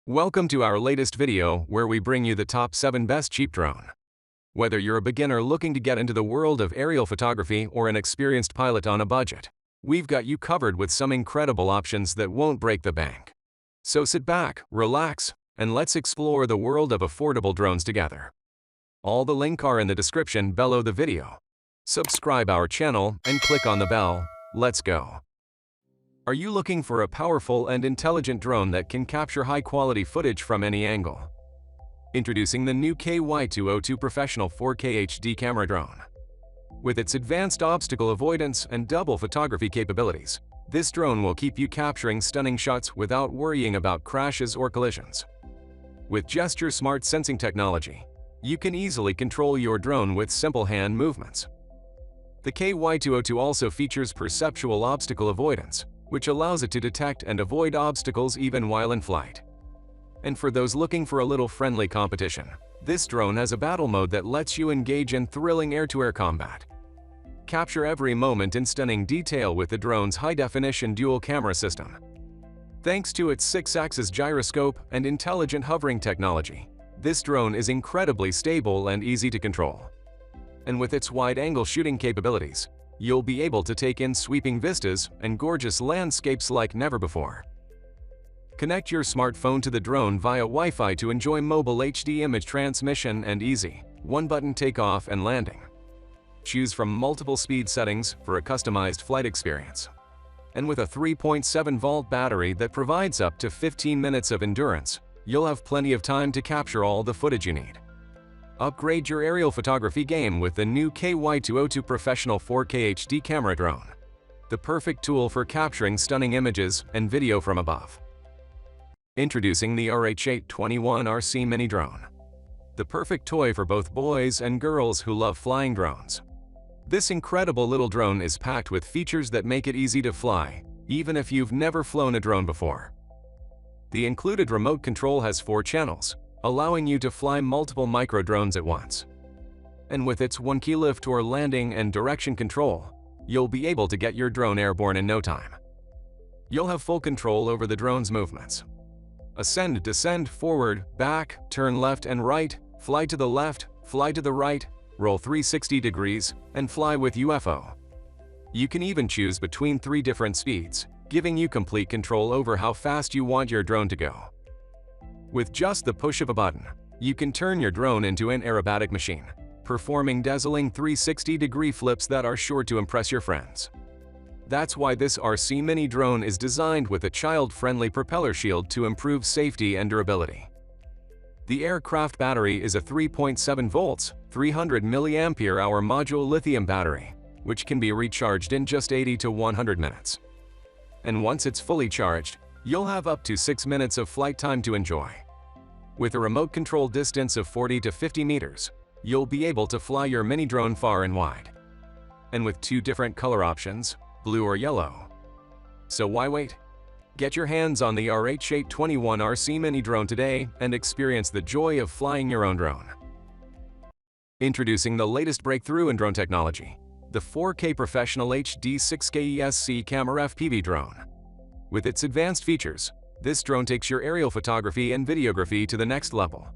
Welcome to our latest video where we bring you the top 7 best cheap drone. Whether you're a beginner looking to get into the world of aerial photography or an experienced pilot on a budget, we've got you covered with some incredible options that won't break the bank. So sit back, relax, and let's explore the world of affordable drones together. All the links are in the description below the video. Subscribe our channel and click on the bell. Let's go. Are you looking for a powerful and intelligent drone that can capture high-quality footage from any angle? Introducing the new KY202 Professional 4K HD camera drone. With its advanced obstacle avoidance and double photography capabilities, this drone will keep you capturing stunning shots without worrying about crashes or collisions. With Gesture Smart Sensing technology, you can easily control your drone with simple hand movements. The KY202 also features perceptual obstacle avoidance, which allows it to detect and avoid obstacles even while in flight. And for those looking for a little friendly competition, this drone has a battle mode that lets you engage in thrilling air-to-air combat. Capture every moment in stunning detail with the drone's high-definition dual-camera system. Thanks to its 6-axis gyroscope and intelligent hovering technology, this drone is incredibly stable and easy to control. And with its wide-angle shooting capabilities, you'll be able to take in sweeping vistas and gorgeous landscapes like never before. Connect your smartphone to the drone via Wi-Fi to enjoy mobile HD image transmission and easy, one-button takeoff and landing. Choose from multiple speed settings for a customized flight experience. And with a 3.7-volt battery that provides up to 15 minutes of endurance, you'll have plenty of time to capture all the footage you need. Upgrade your aerial photography game with the new KY202 Professional 4K HD camera drone, the perfect tool for capturing stunning images and video from above. Introducing the RH821 RC Mini Drone, the perfect toy for both boys and girls who love flying drones. This incredible little drone is packed with features that make it easy to fly, even if you've never flown a drone before. The included remote control has 4 channels, allowing you to fly multiple micro-drones at once. And with its one-key lift or landing and direction control, you'll be able to get your drone airborne in no time. You'll have full control over the drone's movements. Ascend, descend, forward, back, turn left and right, fly to the left, fly to the right, roll 360 degrees, and fly with UFO. You can even choose between 3 different speeds, giving you complete control over how fast you want your drone to go. With just the push of a button, you can turn your drone into an aerobatic machine, performing dazzling 360-degree flips that are sure to impress your friends. That's why this RC Mini drone is designed with a child-friendly propeller shield to improve safety and durability. The aircraft battery is a 3.7 volts, 300 mAh module lithium battery, which can be recharged in just 80 to 100 minutes. And once it's fully charged, you'll have up to 6 minutes of flight time to enjoy. With a remote control distance of 40 to 50 meters, you'll be able to fly your mini drone far and wide. And with 2 different color options, blue or yellow. So why wait? Get your hands on the RH821 RC Mini Drone today and experience the joy of flying your own drone. Introducing the latest breakthrough in drone technology, the 4K Professional HD 6K ESC Camera FPV drone. With its advanced features, this drone takes your aerial photography and videography to the next level.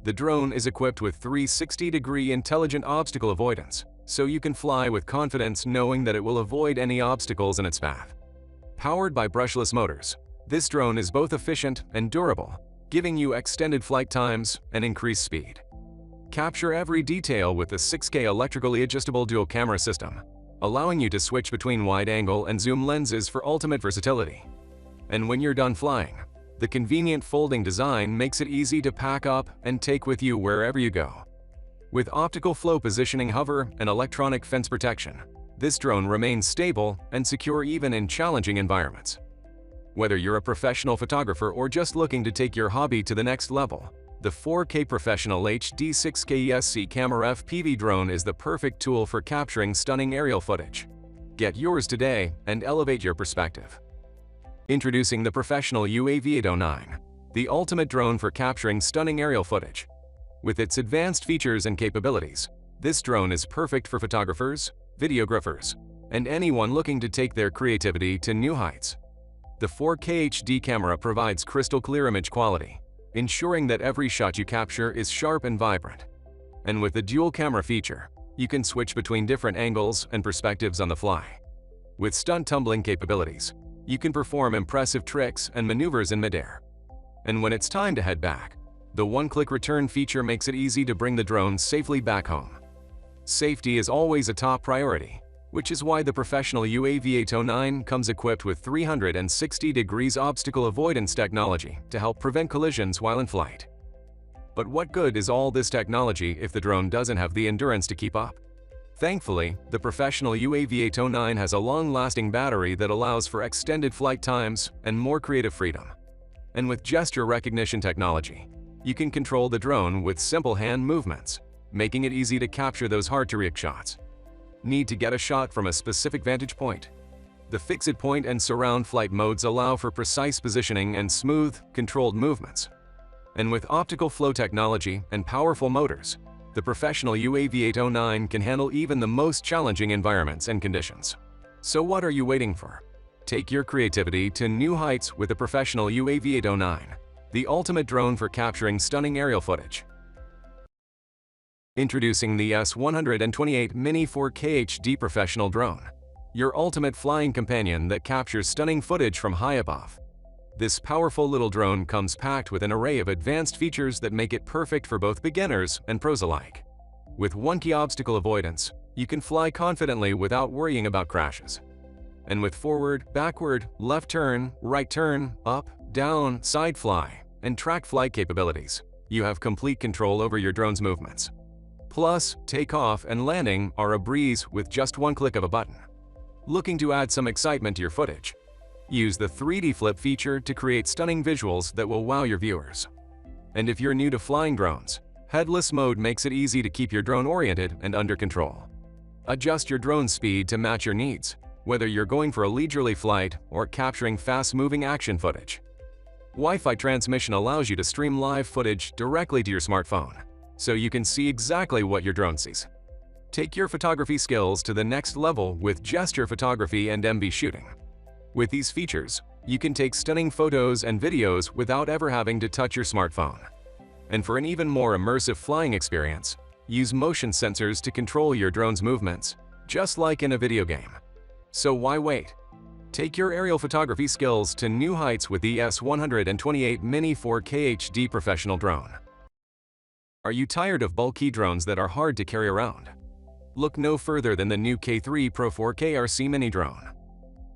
The drone is equipped with 360-degree intelligent obstacle avoidance, so you can fly with confidence knowing that it will avoid any obstacles in its path. Powered by brushless motors, this drone is both efficient and durable, giving you extended flight times and increased speed. Capture every detail with the 6K electrically adjustable dual camera system, allowing you to switch between wide-angle and zoom lenses for ultimate versatility. And when you're done flying, the convenient folding design makes it easy to pack up and take with you wherever you go. With optical flow positioning hover and electronic fence protection, this drone remains stable and secure even in challenging environments. Whether you're a professional photographer or just looking to take your hobby to the next level, the 4K Professional HD 6K ESC Camera FPV drone is the perfect tool for capturing stunning aerial footage. Get yours today and elevate your perspective. Introducing the Professional UAV 809, the ultimate drone for capturing stunning aerial footage. With its advanced features and capabilities, this drone is perfect for photographers, videographers, and anyone looking to take their creativity to new heights. The 4K HD camera provides crystal clear image quality, ensuring that every shot you capture is sharp and vibrant. And with the dual camera feature, you can switch between different angles and perspectives on the fly. With stunt tumbling capabilities, you can perform impressive tricks and maneuvers in midair. And when it's time to head back, the one-click return feature makes it easy to bring the drone safely back home. Safety is always a top priority, which is why the professional UAV 809 comes equipped with 360 degrees obstacle avoidance technology to help prevent collisions while in flight. But what good is all this technology if the drone doesn't have the endurance to keep up? Thankfully, the professional UAV 809 has a long-lasting battery that allows for extended flight times and more creative freedom. And with gesture recognition technology, you can control the drone with simple hand movements, making it easy to capture those hard-to-reach shots. Need to get a shot from a specific vantage point? The fixed point and surround flight modes allow for precise positioning and smooth, controlled movements. And with optical flow technology and powerful motors, the professional UAV 809 can handle even the most challenging environments and conditions. So what are you waiting for? Take your creativity to new heights with the professional UAV 809, the ultimate drone for capturing stunning aerial footage. Introducing the S128 Mini 4K HD Professional Drone, your ultimate flying companion that captures stunning footage from high above. This powerful little drone comes packed with an array of advanced features that make it perfect for both beginners and pros alike. With one-key obstacle avoidance, you can fly confidently without worrying about crashes. And with forward, backward, left turn, right turn, up, down, side fly, and track flight capabilities, you have complete control over your drone's movements. Plus, takeoff and landing are a breeze with just one click of a button. Looking to add some excitement to your footage? Use the 3D flip feature to create stunning visuals that will wow your viewers. And if you're new to flying drones, headless mode makes it easy to keep your drone oriented and under control. Adjust your drone speed to match your needs, whether you're going for a leisurely flight or capturing fast-moving action footage. Wi-Fi transmission allows you to stream live footage directly to your smartphone, so you can see exactly what your drone sees. Take your photography skills to the next level with gesture photography and MB shooting. With these features, you can take stunning photos and videos without ever having to touch your smartphone. And for an even more immersive flying experience, use motion sensors to control your drone's movements, just like in a video game. So why wait? Take your aerial photography skills to new heights with the S128 Mini 4K HD Professional Drone. Are you tired of bulky drones that are hard to carry around? Look no further than the new K3 Pro 4K RC Mini Drone.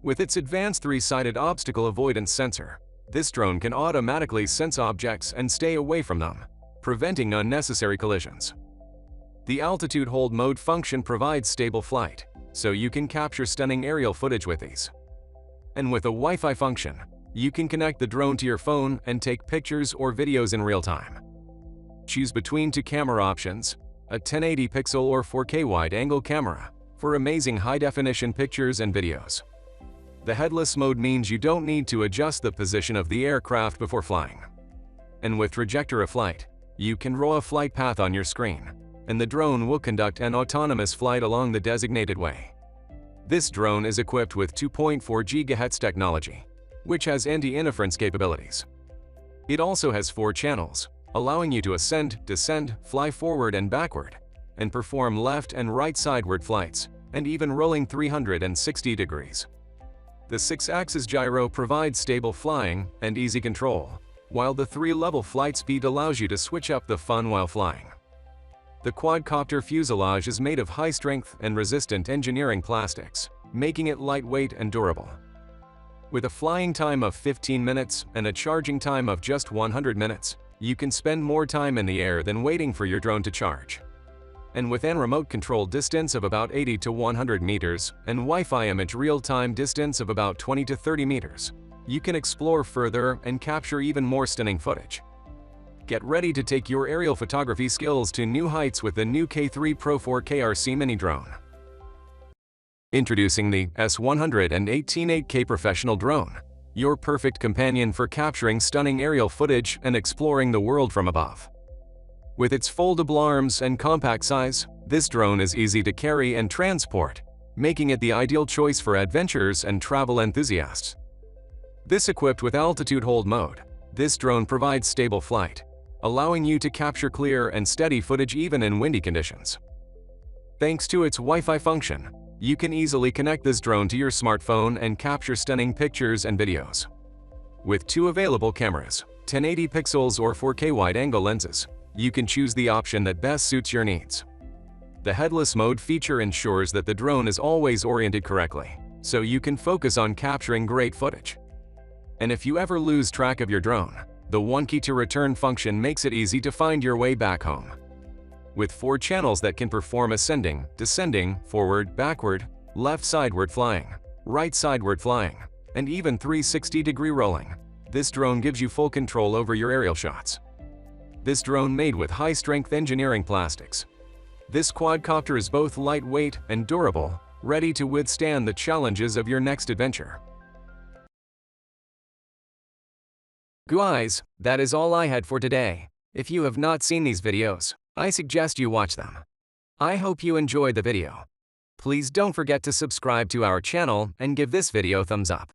With its advanced 3-sided obstacle avoidance sensor, this drone can automatically sense objects and stay away from them, preventing unnecessary collisions. The altitude hold mode function provides stable flight, so you can capture stunning aerial footage with ease. And with a Wi-Fi function, you can connect the drone to your phone and take pictures or videos in real time. Choose between two camera options, a 1080 pixel or 4K wide-angle camera, for amazing high-definition pictures and videos. The headless mode means you don't need to adjust the position of the aircraft before flying. And with trajectory of flight, you can draw a flight path on your screen, and the drone will conduct an autonomous flight along the designated way. This drone is equipped with 2.4 GHz technology, which has anti-interference capabilities. It also has 4 channels, allowing you to ascend, descend, fly forward and backward, and perform left and right sideward flights, and even rolling 360 degrees. The 6-axis gyro provides stable flying and easy control, while the 3-level flight speed allows you to switch up the fun while flying. The Quadcopter fuselage is made of high-strength and resistant engineering plastics, making it lightweight and durable. With a flying time of 15 minutes and a charging time of just 100 minutes, you can spend more time in the air than waiting for your drone to charge. And with an remote control distance of about 80 to 100 meters and Wi-Fi image real-time distance of about 20 to 30 meters, you can explore further and capture even more stunning footage. Get ready to take your aerial photography skills to new heights with the new K3 Pro 4K RC Mini Drone. Introducing the S118 8K Professional Drone, your perfect companion for capturing stunning aerial footage and exploring the world from above. With its foldable arms and compact size, this drone is easy to carry and transport, making it the ideal choice for adventurers and travel enthusiasts. This equipped with altitude hold mode, This drone provides stable flight, allowing you to capture clear and steady footage even in windy conditions. Thanks to its Wi-Fi function, you can easily connect this drone to your smartphone and capture stunning pictures and videos. With 2 available cameras, 1080 pixels or 4K wide-angle lenses, you can choose the option that best suits your needs. The headless mode feature ensures that the drone is always oriented correctly, so you can focus on capturing great footage. And if you ever lose track of your drone, the one key to return function makes it easy to find your way back home. With 4 channels that can perform ascending, descending, forward, backward, left sideward flying, right sideward flying, and even 360-degree rolling, this drone gives you full control over your aerial shots. This drone made with high-strength engineering plastics. This quadcopter is both lightweight and durable, ready to withstand the challenges of your next adventure. Guys, that is all I had for today. If you have not seen these videos, I suggest you watch them. I hope you enjoyed the video. Please don't forget to subscribe to our channel and give this video a thumbs up.